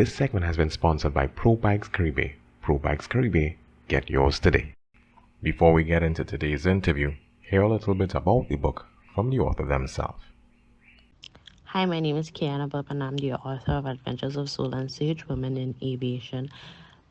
This segment has been sponsored by Pro Bikes Caribe. Pro Bikes Caribe, get yours today. Before we get into today's interview, hear a little bit about the book from the author themselves. Hi, my name is Kyana Bubb, and I'm the author of Adventures of Xola and Sage Women in Aviation.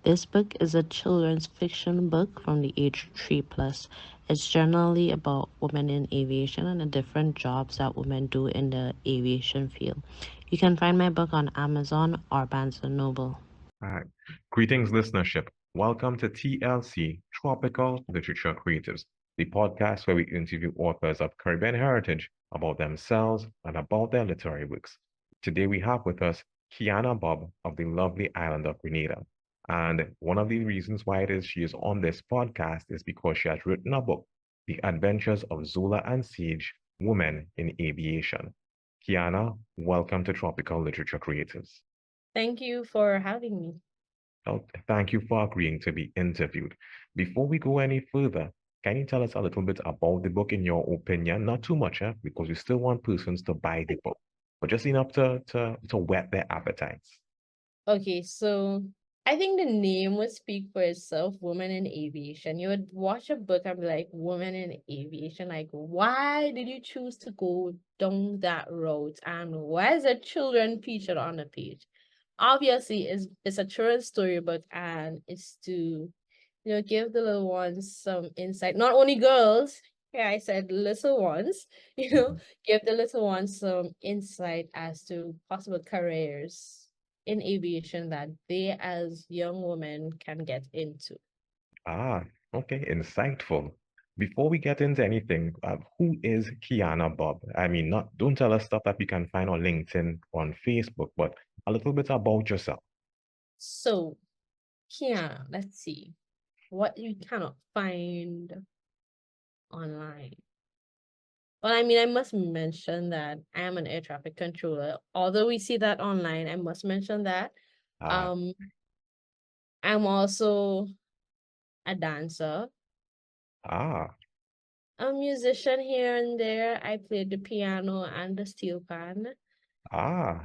This book is a children's fiction book from the age 3 plus. It's generally about women in aviation and the different jobs that women do in the aviation field. You can find my book on Amazon or Barnes& Noble. Alright. Greetings, listenership. Welcome to TLC, Tropical Literature Creatives, the podcast where we interview authors of Caribbean heritage about themselves and about their literary works. Today we have with us Kyana Bubb of the lovely island of Grenada. And one of the reasons why it is she is on this podcast is because she has written a book, The Adventures of Xola and Sage, Women in Aviation. Kyana, welcome to Tropical Literature Creatives. Thank you for having me. Oh, thank you for agreeing to be interviewed. Before we go any further, can you tell us a little bit about the book in your opinion? Not too much, because we still want persons to buy the book, but just enough to whet their appetites. Okay, so I think the name would speak for itself, Women in Aviation. You would watch a book and be like, Women in Aviation. Like, why did you choose to go down that road? And why is there children featured on the page? Obviously, it's a children's storybook, and it's to, give the little ones some insight. Not only girls, yeah, I said little ones, give the little ones some insight as to possible careers in aviation that they as young women can get into. Ah, okay, insightful. Before we get into anything, who is Kyana Bubb? I mean, don't tell us stuff that we can find on LinkedIn, on Facebook, but a little bit about yourself. So, yeah, let's see what you cannot find online. Well, I mean, I must mention that I am an air traffic controller. Although we see that online, I must mention that. Ah, Um, I'm also a dancer, ah, a musician here and there. I played the piano and the steel pan. ah.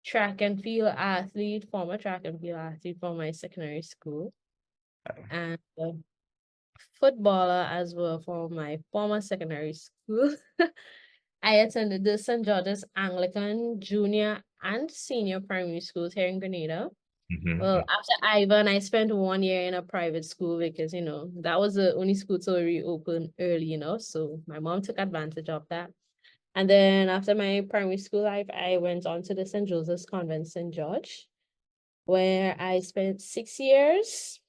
Track and field athlete, former track and field athlete from my secondary school, and footballer as well for my former secondary school. I attended the St. George's Anglican Junior and Senior Primary Schools here in Grenada. Well, Mm-hmm. after Ivan, I spent 1 year in a private school because, that was the only school to reopen early, so my mom took advantage of that. And then after my primary school life, I went on to the St. Joseph's Convent, St. George, where I spent 6 years.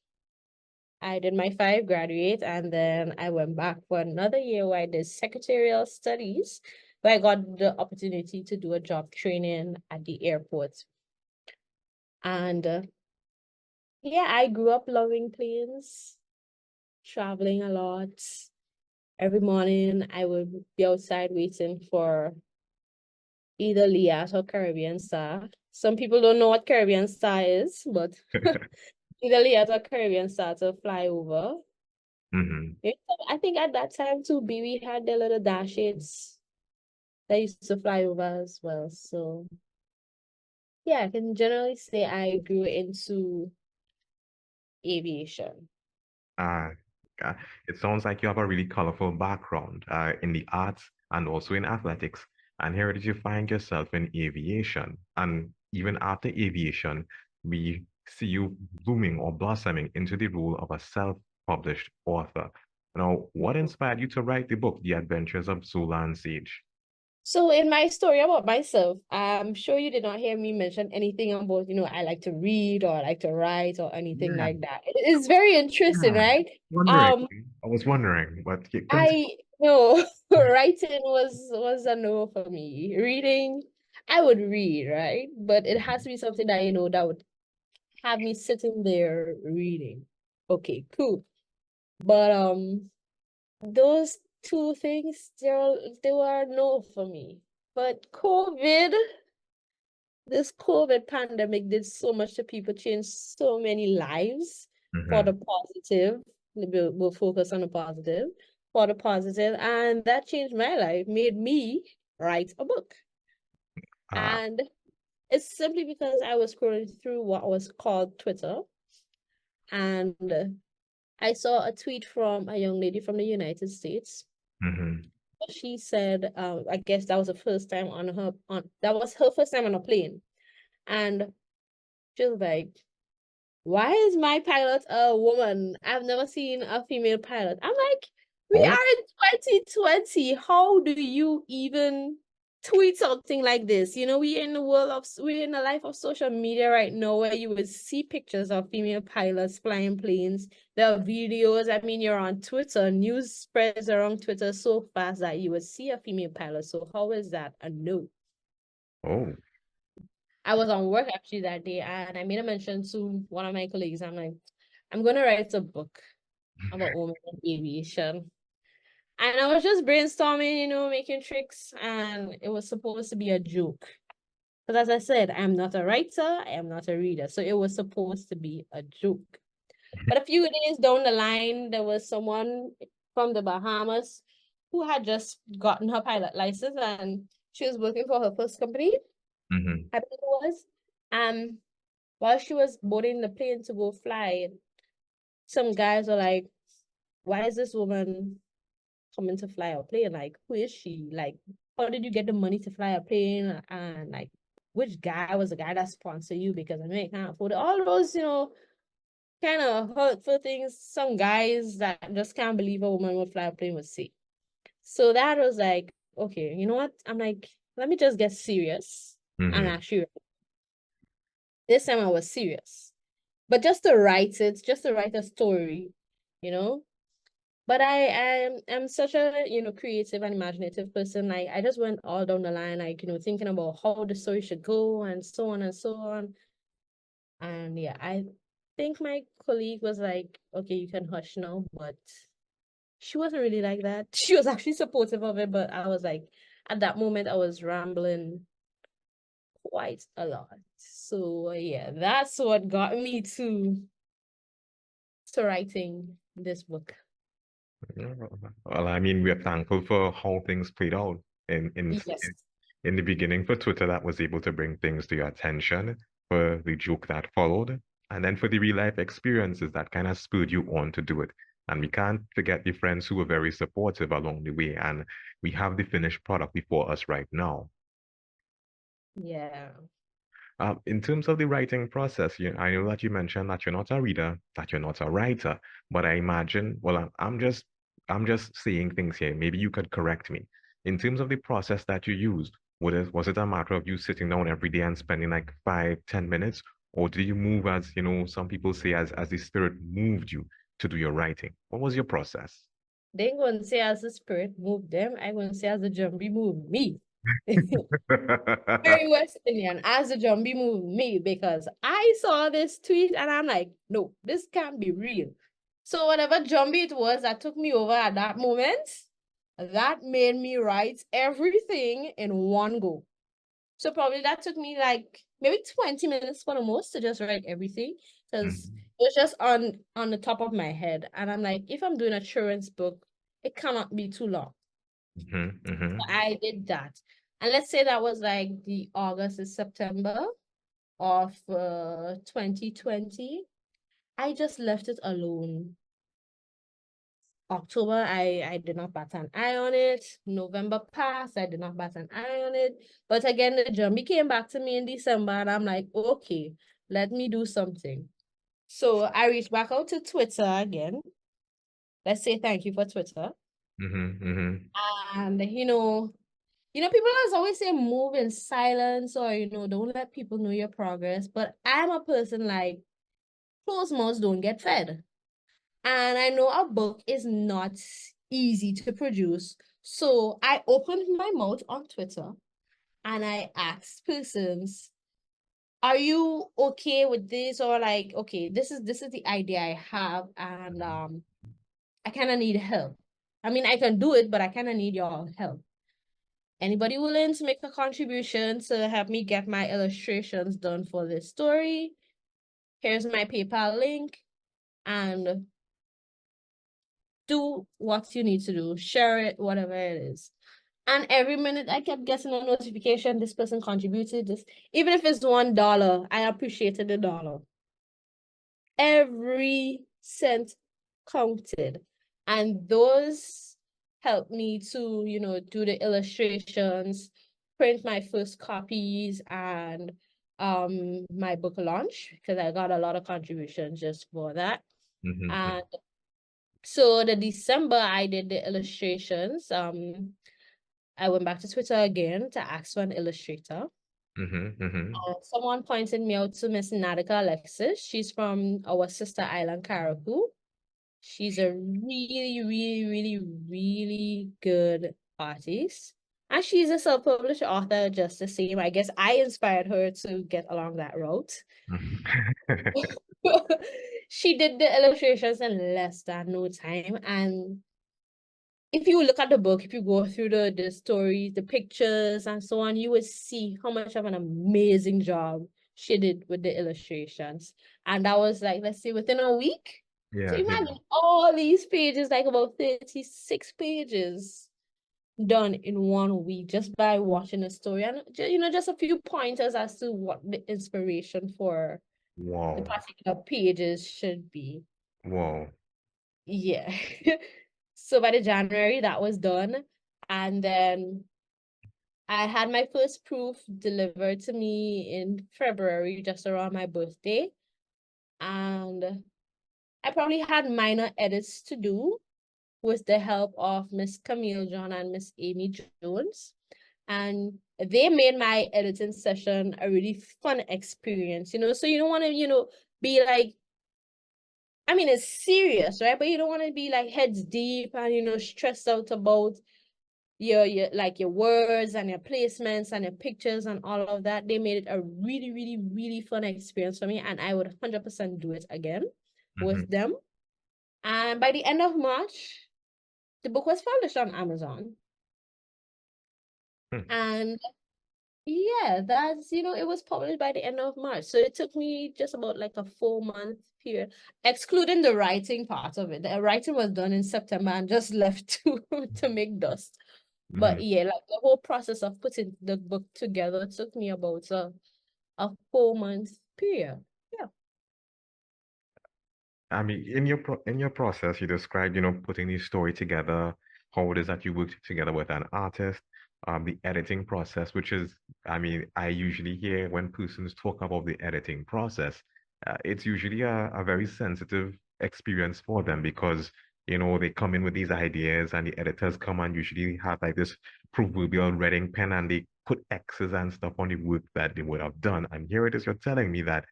I did my 5, graduate, and then I went back for another year where I did secretarial studies, where I got the opportunity to do a job training at the airport. And yeah, I grew up loving planes, traveling a lot. Every morning, I would be outside waiting for either Liat or Caribbean Star. Some people don't know what Caribbean Star is, but either Liat or Caribbean Star to fly over. Mm-hmm. Yeah, I think at that time too, BB had their little dash eights that used to fly over as well. So yeah, I can generally say I grew into aviation. Uh, uh, it sounds like you have a really colorful background in the arts and also in athletics. And here did you find yourself in aviation? And even after aviation, we see you blooming or blossoming into the role of a self-published author. Now, what inspired you to write the book, The Adventures of Xola and Sage? So in my story about myself, I'm sure you did not hear me mention anything about, I like to read or I like to write or anything Yeah, like that. It's very interesting, yeah. right? Wondering. Um, I was wondering, but I no writing was a no for me. Reading, I would read, right? But it has to be something that that would have me sitting there reading. Okay, cool. But those two things they were no for me. But this COVID pandemic did so much to people, changed so many lives for Mhm. the positive. We'll focus on the positive, for the positive, and that changed my life, made me write a book. Ah, And It's simply because I was scrolling through what was called Twitter, and I saw a tweet from a young lady from the United States. Mm-hmm. She said, I guess that was the first time that was her first time on a plane. And she was like, why is my pilot a woman? I've never seen a female pilot. I'm like, we Oh, are in 2020. How do you even tweet something like this? You know, we're in the life of social media right now where you would see pictures of female pilots flying planes. There are videos. I mean, you're on Twitter, news spreads around Twitter so fast that you would see a female pilot. So how is that a no? oh. I was on work actually that day, and I made a mention to one of my colleagues. I'm like, I'm gonna write a book about women in aviation. And I was just brainstorming, you know, making tricks, and it was supposed to be a joke. Because as I said, I'm not a writer, I am not a reader. So it was supposed to be a joke. But a few days down the line, there was someone from the Bahamas who had just gotten her pilot license, and she was working for her first company, Mm-hmm. I believe it was. While she was boarding the plane to go fly, some guys were like, why is this woman coming to fly a plane? Like, who is she? Like, how did you get the money to fly a plane? And like, which guy was the guy that sponsored you? Because I know you can't afford it. All those, you know, kind of hurtful things some guys that just can't believe a woman would fly a plane would say. So that was like, okay, you know what? I'm like, let me just get serious. And Mm-hmm. actually, this time I was serious. But just to write it, just to write a story, you know. But I'm such a, you know, creative and imaginative person. Like I just went all down the line, like, you know, thinking about how the story should go and so on and so on. And yeah, I think my colleague was like, okay, you can hush now, but she wasn't really like that. She was actually supportive of it, but I was like, at that moment I was rambling quite a lot. So yeah, that's what got me to writing this book. Yeah, well, I mean, we're thankful for how things played out Yes. in the beginning for Twitter that was able to bring things to your attention, for the joke that followed, and then for the real life experiences that kind of spurred you on to do it. And we can't forget the friends who were very supportive along the way, and we have the finished product before us right now. Yeah. In terms of the writing process, I know that you mentioned that you're not a reader, that you're not a writer, but I imagine, well, I'm just saying things here. Maybe you could correct me. In terms of the process that you used, was it a matter of you sitting down every day and spending like 5, 10 minutes, or did you move as, some people say as the spirit moved you to do your writing? What was your process? They ain't gonna say as the spirit moved them. I gonna say as the zombie moved me. Very West Indian, as the zombie moved me because I saw this tweet and I'm like, no, this can't be real. So whatever zombie it was that took me over at that moment, that made me write everything in one go. So probably that took me like maybe 20 minutes for the most to just write everything because Mhm, it was just on the top of my head. And I'm like, if I'm doing a children's book, it cannot be too long. mhm, mhm, I did that. And let's say that was like the August and September of 2020. I just left it alone. October, I did not bat an eye on it. November passed, I did not bat an eye on it. But again, the zombie came back to me in December, and I'm like, okay, let me do something. So I reached back out to Twitter again. Let's say thank you for Twitter. mhm, mhm. And people always say move in silence or don't let people know your progress. But I'm a person like closed mouths don't get fed. And I know a book is not easy to produce. So I opened my mouth on Twitter and I asked persons, are you okay with this? Or like, okay, this is the idea I have, and I kind of need help. I mean, I can do it, but I kind of need your help. Anybody willing to make a contribution to help me get my illustrations done for this story? Here's my PayPal link, and do what you need to do. Share it, whatever it is. And every minute I kept getting a notification, this person contributed this. Even if it's $1, I appreciated the dollar. Every cent counted. And those helped me to, do the illustrations, print my first copies, and my book launch, because I got a lot of contributions just for that. Mm-hmm. And so the December I did the illustrations. I went back to Twitter again to ask for an illustrator. Mm-hmm. Mm-hmm. Someone pointed me out to Miss Nadika Alexis. She's from our sister island, Caribou. She's a really, really, really, really good artist. And she's a self-published author just the same. I guess I inspired her to get along that route. She did the illustrations in less than no time. And if you look at the book, if you go through the stories, the pictures, and so on, you would see how much of an amazing job she did with the illustrations. And that was like, let's say within a week. So Yeah, yeah. imagine all these pages, like about 36 pages done in 1 week just by watching a story. And just a few pointers as to what the inspiration for the Wow. particular pages should be. Wow. Yeah. So by the January, that was done. And then I had my first proof delivered to me in February, just around my birthday. And I probably had minor edits to do with the help of Miss Camille John and Miss Amy Jones. And they made my editing session a really fun experience, so you don't want to, be like, I mean, it's serious, right? But you don't want to be like heads deep and, stressed out about your words and your placements and your pictures and all of that. They made it a really, really, really fun experience for me, and I would 100% do it again Mm-hmm. with them. And by the end of March, the book was published on Amazon. Hmm. And yeah, that's, it was published by the end of March. So it took me just about like a 4-month period, excluding the writing part of it. The writing was done in September and just left to make dust. Mm-hmm. But yeah, like the whole process of putting the book together took me about a 4-month period. Yeah. I mean, in your process, you described, putting the story together, how it is that you work together with an artist, the editing process, which is, I mean, I usually hear when persons talk about the editing process, it's usually a very sensitive experience for them because, they come in with these ideas and the editors come and usually have like this proverbial reading pen and they put X's and stuff on the work that they would have done. And here it is, you're telling me that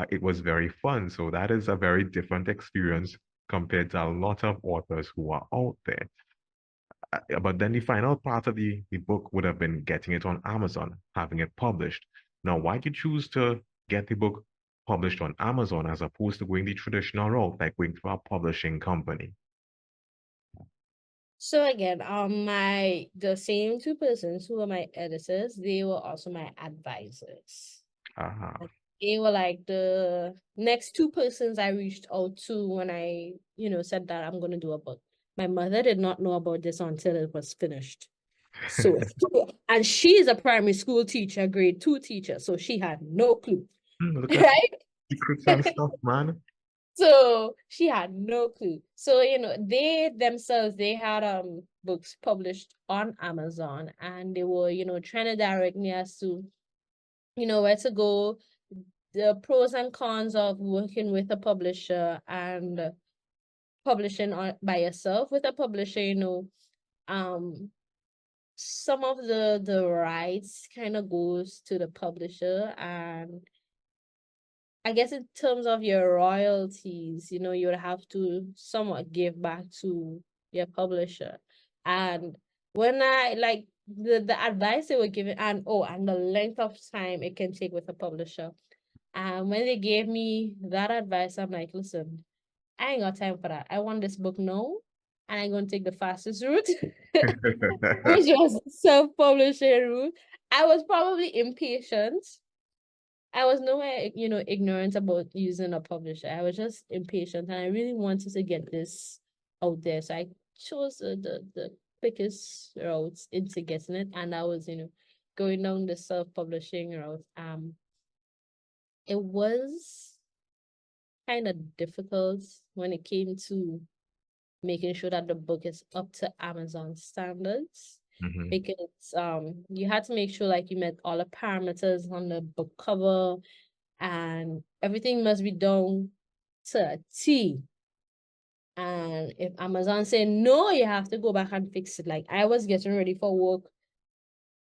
it was very fun. So that is a very different experience compared to a lot of authors who are out there. But then the final part of the book would have been getting it on Amazon, having it published. Now, why did you choose to get the book published on Amazon as opposed to going the traditional route, like going through a publishing company? So again, the same two persons who were my editors, they were also my advisors. Uh-huh. And they were like the next two persons I reached out to when I, said that I'm gonna do a book. My mother did not know about this until it was finished. So, and she is a primary school teacher, grade 2 teacher, so she had no clue, Look at right? secrets and stuff, man. So she had no clue. So, they themselves, they had books published on Amazon, and they were, trying to direct me as to, where to go, the pros and cons of working with a publisher and publishing by yourself with a publisher, um some of the rights kind of goes to the publisher, and I guess in terms of your royalties, you would have to somewhat give back to your publisher. And when I like the advice they were giving, and and the length of time it can take with a publisher. And when they gave me that advice, I'm like, listen, I ain't got time for that. I want this book now, and I'm gonna take the fastest route, which was self-publishing route. I was probably impatient. I was nowhere, ignorant about using a publisher. I was just impatient and I really wanted to get this out there. So I chose the quickest routes into getting it, and I was, going down the self-publishing route. It was kind of difficult when it came to making sure that the book is up to Amazon standards, Mm-hmm. because you had to make sure like you met all the parameters on the book cover, and everything must be done to a T. And if Amazon say no, you have to go back and fix it. Like, I was getting ready for work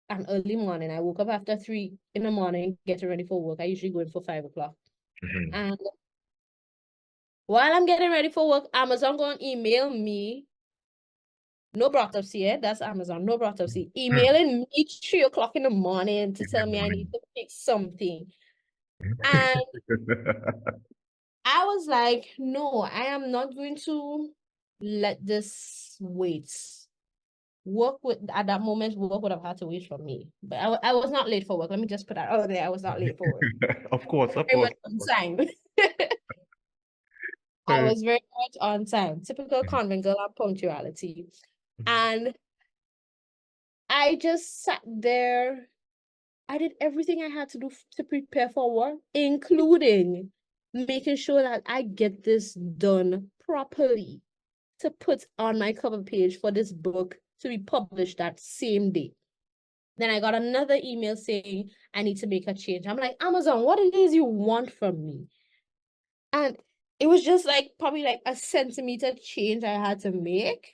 an early morning. I woke up after 3 in the morning, getting ready for work. I usually go in for 5 o'clock. Mm-hmm. And while I'm getting ready for work, Amazon going to email me. No brought up see it. That's Amazon. No brought up see. Emailing me 3 o'clock in the morning to tell me I need to fix something. And I was like, no, I am not going to let this wait. At that moment, work would have had to wait for me. But I was not late for work. Let me just put that out there. I was not late for work. Of course, of Very course. much on time. I was very much on time. Typical convent girl and punctuality. And I just sat there. I did everything I had to do to prepare for work, including making sure that I get this done properly to put on my cover page for this book to be published that same day. Then I got another email saying I need to make a change. I'm like, Amazon, what it is you want from me? And it was just like probably like a centimeter change I had to make.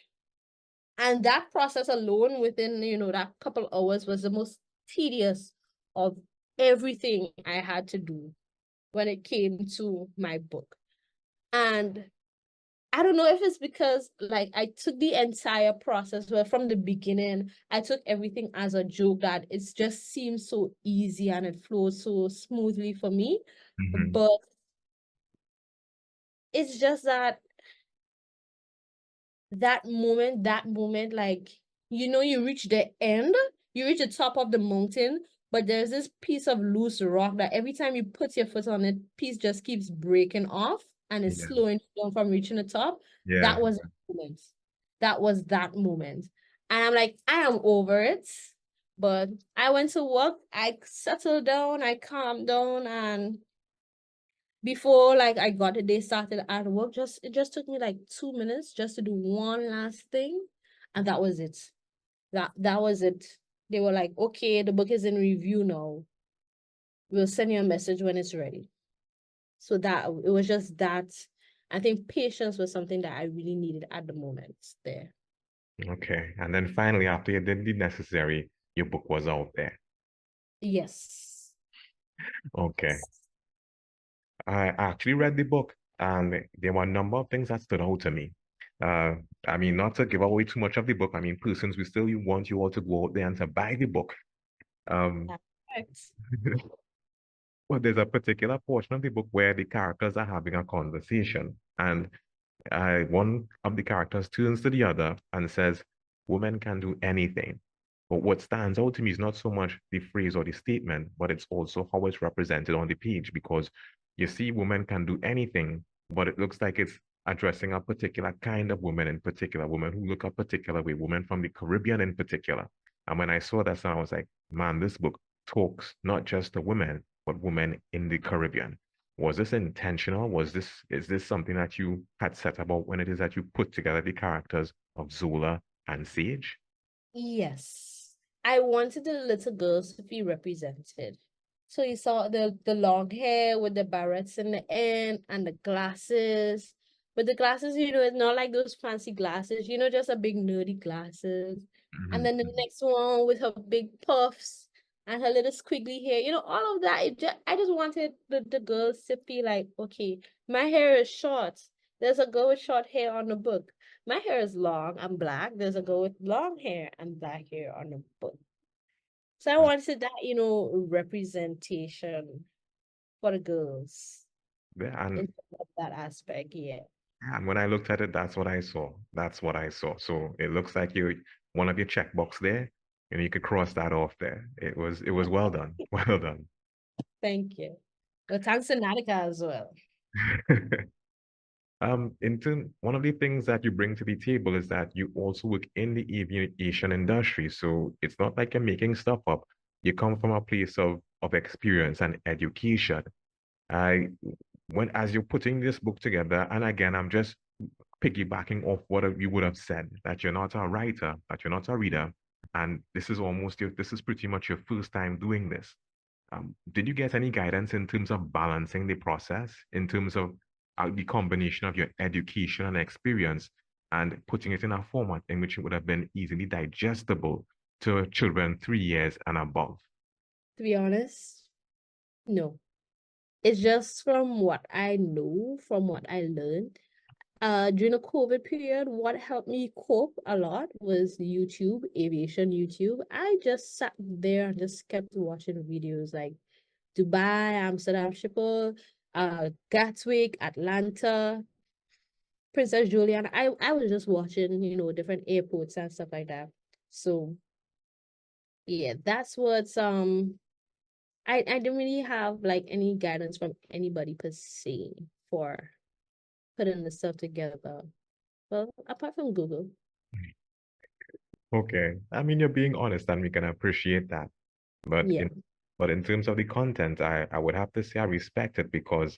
And that process alone within, that couple hours was the most tedious of everything I had to do when it came to my book. And I don't know if it's because like I took the entire process where from the beginning, I took everything as a joke that it just seems so easy and it flows so smoothly for me. Mm-hmm. But it's just that moment, like, you reach the end, you reach the top of the mountain, but there's this piece of loose rock that every time you put your foot on it, piece just keeps breaking off and it's Yeah. slowing you down from reaching the top. Yeah. That was that moment. That was that moment. And I'm like, I am over it. But I went to work, I settled down, I calmed down, and before like I got the day started at work, it just took me like 2 minutes just to do one last thing, and that was it. That was it. They were like, okay, the book is in review now. We'll send you a message when it's ready. So that it was just that. I think patience was something that I really needed at the moment there. Okay. And then finally, after you did the necessary, your book was out there. Yes. Okay. I actually read the book, and there were a number of things that stood out to me. Uh, I mean, not to give away too much of the book. I mean, persons, we still want you all to go out there and to buy the book. That's correct. But there's a particular portion of the book where the characters are having a conversation, and one of the characters turns to the other and says, "Women can do anything." But what stands out to me is not so much the phrase or the statement, but it's also how it's represented on the page, because you see women can do anything, but it looks like it's addressing a particular kind of women in particular, women who look a particular way, women from the Caribbean in particular. And when I saw that, I was like, man, this book talks not just to women, but women in the Caribbean. Was this intentional? Is this something that you had set about when it is that you put together the characters of Xola and Sage? Yes. I wanted the little girls to be represented. So you saw the long hair with the barrettes in the end and the glasses. But the glasses, it's not like those fancy glasses, just a big nerdy glasses. And then the next one with her big puffs and her little squiggly hair, all of that. I just wanted the girls to feel like, okay, my hair is short. There's a girl with short hair on the book. My hair is long and black. There's a girl with long hair and black hair on the book. So I wanted that, representation for the girls Yeah, in that aspect. Yeah. and when I looked at it, that's what I saw. That's what I saw. So it looks like one of your checkbox there, and you could cross that off there. It was well done. Well done. Thank you. Well, thanks to Natica as well. One of the things that you bring to the table is that you also work in the aviation industry. So it's not like you're making stuff up. You come from a place of experience and education. I when as you're putting this book together, and again, I'm just piggybacking off what you would have said, that you're not a writer, that you're not a reader, and this is pretty much your first time doing this. Did you get any guidance in terms of balancing the process, in terms of the combination of your education and experience and putting it in a format in which it would have been easily digestible to children 3 years and above? To be honest, no. It's just from what I know, from what I learned. During the COVID period, what helped me cope a lot was YouTube, aviation YouTube. I just sat there and just kept watching videos like Dubai, Amsterdam, Schiphol, Gatwick, Atlanta, Princess Juliana. I was just watching, different airports and stuff like that. So yeah, that's what's I didn't really have like any guidance from anybody per se for putting the stuff together. Well, apart from Google. Okay. I mean, you're being honest and we can appreciate that. But Yeah. in terms of the content, I would have to say I respect it because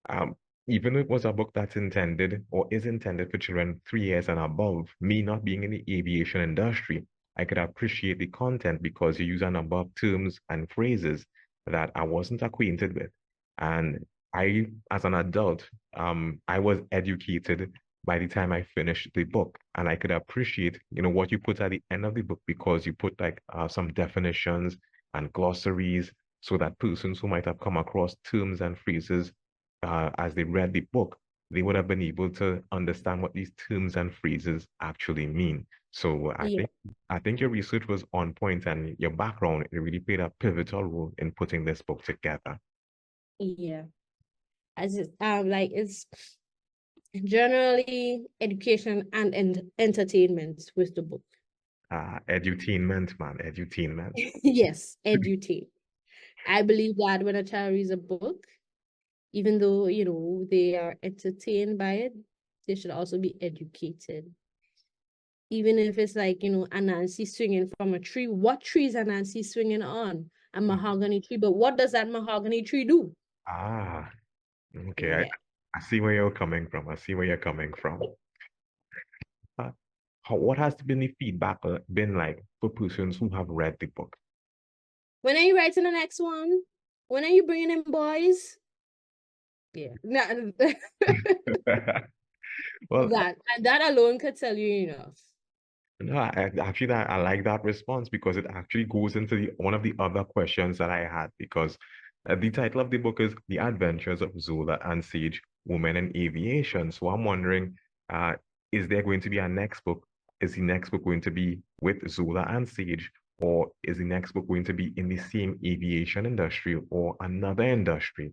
Um, even though it was a book that's intended or is intended for children 3 years and above, me not being in the aviation industry, I could appreciate the content because you use a number of terms and phrases that I wasn't acquainted with. And as an adult, I was educated by the time I finished the book. And I could appreciate, what you put at the end of the book because you put like some definitions and glossaries so that persons who might have come across terms and phrases as they read the book, they would have been able to understand what these terms and phrases actually mean. So Yeah. I think your research was on point and your background, it really played a pivotal role in putting this book together. Yeah. As it like it's generally education and entertainment with the book. Edutainment, man, edutainment. Yes, edutain. I believe that when a child reads a book, even though, they are entertained by it, they should also be educated. Even if it's like, Anansi swinging from a tree. What tree is Anansi swinging on? A mahogany tree. But what does that mahogany tree do? Ah, okay. Yeah. I see where you're coming from. I see where you're coming from. Uh, what has been the feedback been like for persons who have read the book? When are you writing the next one? When are you bringing in boys? Yeah. Well, that alone could tell you enough. no, I like that response because it actually goes into one of the other questions that I had because the title of the book is The Adventures of Xola and Sage, Women in Aviation. So I'm wondering, uh, is there going to be a next book? Is the next book going to be with Xola and Sage, or is the next book going to be in the same aviation industry or another industry?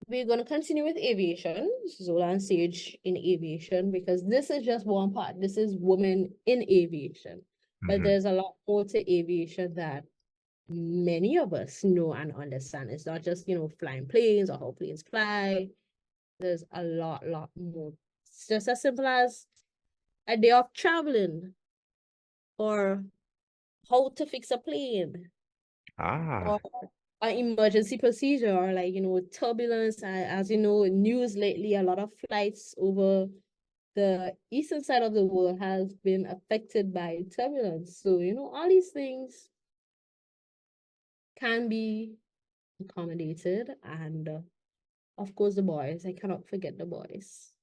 We're going to continue with aviation, Zola and Sage in aviation, because this is just one part. This is women in aviation. But Mhm. there's a lot more to aviation that many of us know and understand. It's not just, flying planes or how planes fly. There's a lot more. It's just as simple as a day of traveling or how to fix a plane Ah, or an emergency procedure or like, turbulence. As you know, news lately, a lot of flights over the eastern side of the world has been affected by turbulence. So, all these things can be accommodated. And of course, the boys. I cannot forget the boys.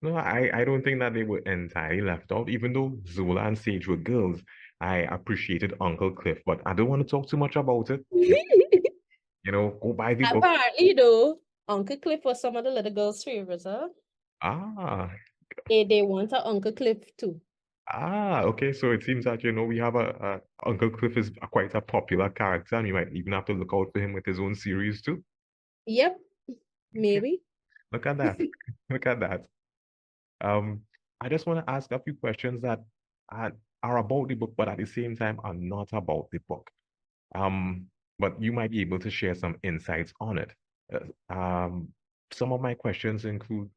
no, I don't think that they were entirely left out. Even though Zola and Sage were girls, I appreciated Uncle Cliff, but I don't want to talk too much about it. Go buy the book. Apparently, though, Uncle Cliff was some of the little girls' favorites, huh? Ah, They want a Uncle Cliff too. okay. So it seems that, we have a Uncle Cliff is quite a popular character, and you might even have to look out for him with his own series too. Yep, Okay, maybe. look at that. Look at that. Um, I just want to ask a few questions that are, are about the book, but at the same time are not about the book. Um, but you might be able to share some insights on it. Some of my questions include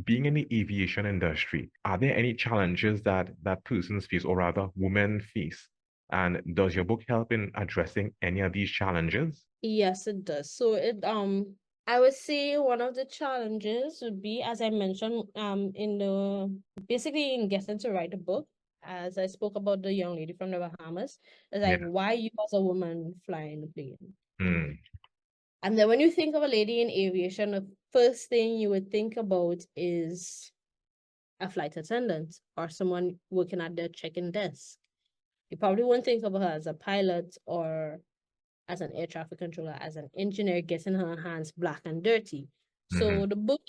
being in the aviation industry, are there any challenges that persons face, or rather women face? And does your book help in addressing any of these challenges? Yes, it does. So I would say one of the challenges would be, as I mentioned, basically in getting to write a book, as I spoke about the young lady from the Bahamas, it's like, Yeah. why you as a woman flying the plane? Mm, And then when you think of a lady in aviation, the first thing you would think about is a flight attendant or someone working at the check-in desk. You probably won't think of her as a pilot or as an air traffic controller, as an engineer getting her hands black and dirty. mhm, So the book,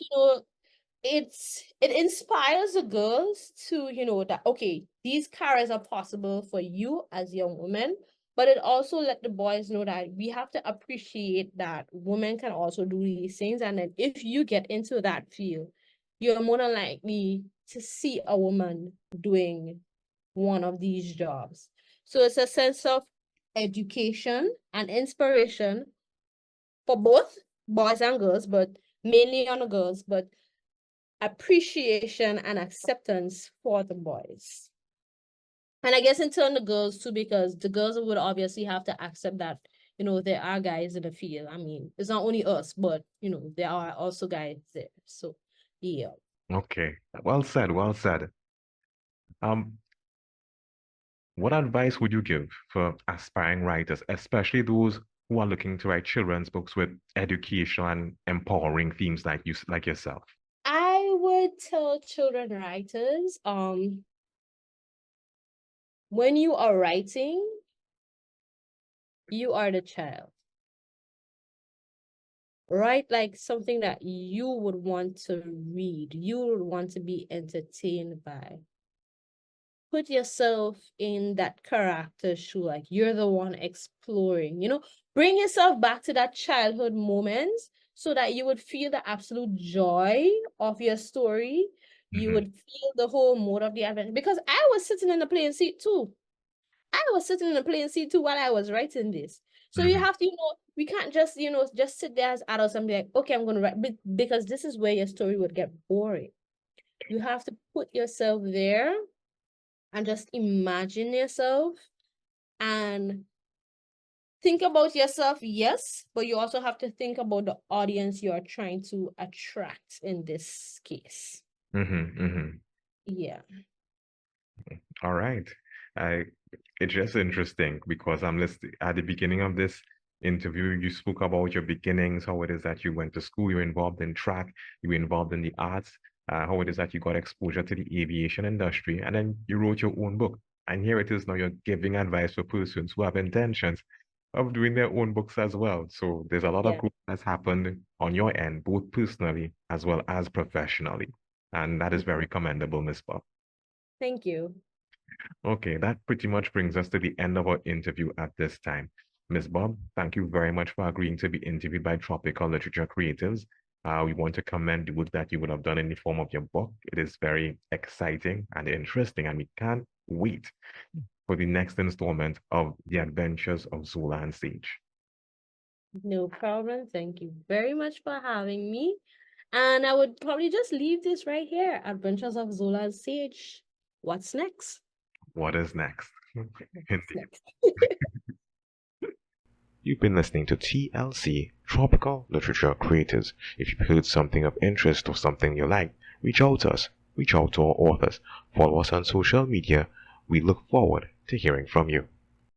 it inspires the girls to, that okay, these careers are possible for you as young women, but it also let the boys know that we have to appreciate that women can also do these things. And then if you get into that field, you're more than likely to see a woman doing one of these jobs. So it's a sense of education and inspiration for both boys and girls, but mainly on the girls, but appreciation and acceptance for the boys. And I guess in turn the girls too, because the girls would obviously have to accept that, there are guys in the field. I mean, it's not only us, but there are also guys there. So yeah. okay. Well said, well said. Um, what advice would you give for aspiring writers, especially those who are looking to write children's books with educational and empowering themes like yourself? I would tell children writers, when you are writing, you are the child. Write like something that you would want to read, you would want to be entertained by. Put yourself in that character's shoe, like you're the one exploring, bring yourself back to that childhood moment so that you would feel the absolute joy of your story. You Hmm. would feel the whole mode of the adventure. Because I was sitting in the plane seat too. I was sitting in the plane seat too while I was writing this. So you Hmm. have to, we can't just, just sit there as adults and be like, okay, I'm going to write, because this is where your story would get boring. You have to put yourself there and just imagine yourself and think about yourself, yes, but you also have to think about the audience you are trying to attract in this case. Hmm. Hmm. Yeah. All right. I it's just interesting because I'm listening at the beginning of this interview, you spoke about your beginnings, how it is that you went to school, you were involved in track, you were involved in the arts, how it is that you got exposure to the aviation industry, and then you wrote your own book. And here it is now you're giving advice for persons who have intentions of doing their own books as well. So there's a lot of Yeah. growth that's happened on your end, both personally as well as professionally. And that is very commendable, Miss Bob. Thank you. Okay, that pretty much brings us to the end of our interview at this time. Ms. Bob, thank you very much for agreeing to be interviewed by Tropical Literature Creatives. We want to commend the work that you would have done in the form of your book. It is very exciting and interesting, and we can't wait for the next installment of The Adventures of Xola and Sage. No problem. Thank you very much for having me. And I would probably just leave this right here. Adventures of Xola and Sage. What's next? What is next? What's Indeed. next? You've been listening to TLC, Tropical Literature Creators. If you've heard something of interest or something you like, reach out to us. Reach out to our authors. Follow us on social media. We look forward to hearing from you.